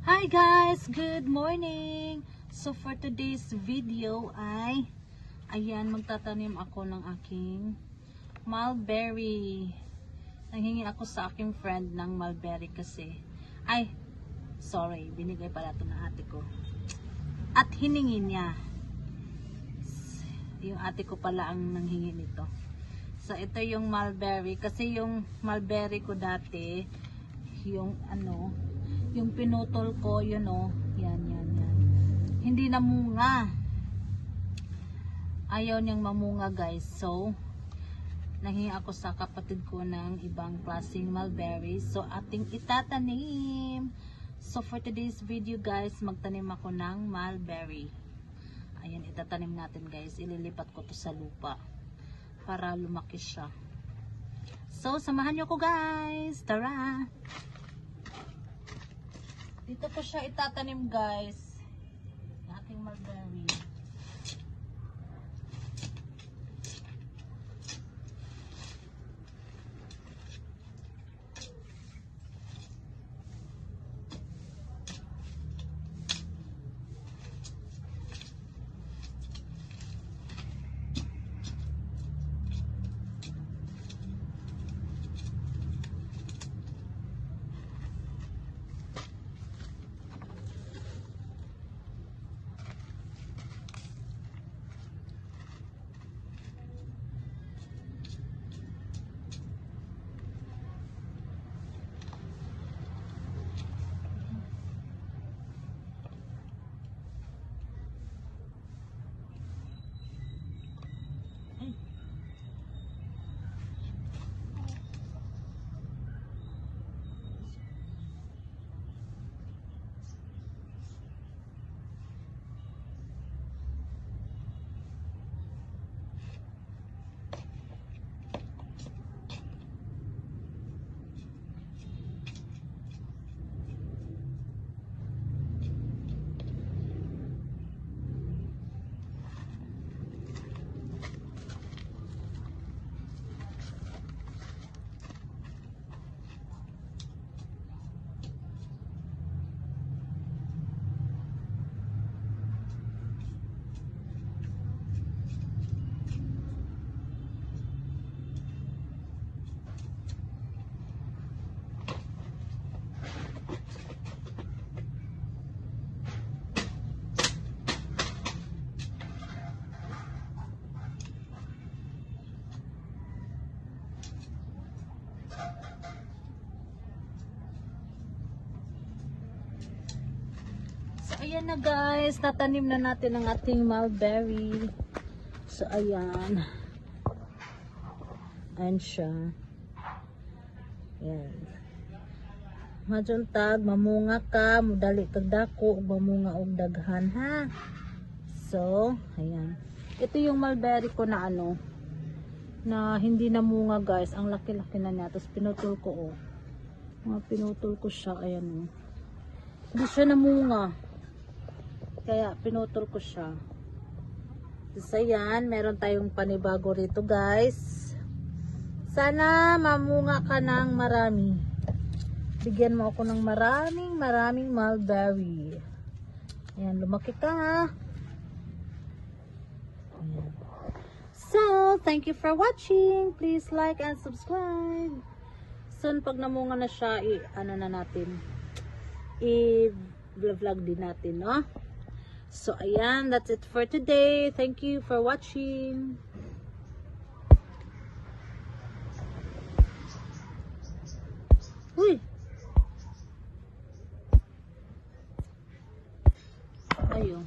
Hi guys! Good morning! So for today's video ay ayan, magtatanim ako ng aking mulberry. Nanghingi ako sa aking friend ng mulberry kasi sorry, binigay pala ito ng ate ko at hiningi niya. Yung ate ko pala ang nanghingi nito. So ito yung mulberry kasi yung mulberry ko dati yung yung pinutol ko, yan. Hindi namunga. Ayaw niyang mamunga, guys. So, nanghingi ako sa kapatid ko ng ibang klaseng mulberry. So, ating itatanim. So, for today's video, guys, magtanim ako ng mulberry. Ayan, itatanim natin, guys. Ililipat ko to sa lupa para lumaki siya. So, samahan niyo ko, guys. Tara! Dito ko siya itatanim, guys. Yung ating mulberry. Ayan na, guys, tatanim na natin ang ating mulberry. So ayan. Ayan siya. Ayan. Majuntag, mamunga ka, mudali kag dako, mamunga og daghan, ha. So, ayan. Ito yung mulberry ko na na hindi namunga, guys. Ang laki-laki na niya. Tapos pinutol ko, pinutol ko siya, ayan, Hindi siya namunga. Kaya pinutol ko siya. So ayan, meron tayong panibago rito, guys. Sana mamunga ka ng marami. Bigyan mo ako ng maraming mulberry. Ayan, lumaki ka, ha. Ayan. So, thank you for watching. Please like and subscribe. Soon, pag namunga na siya, i-vlog din natin, no? So, ayan, that's it for today. Thank you for watching. Uy! Ayun.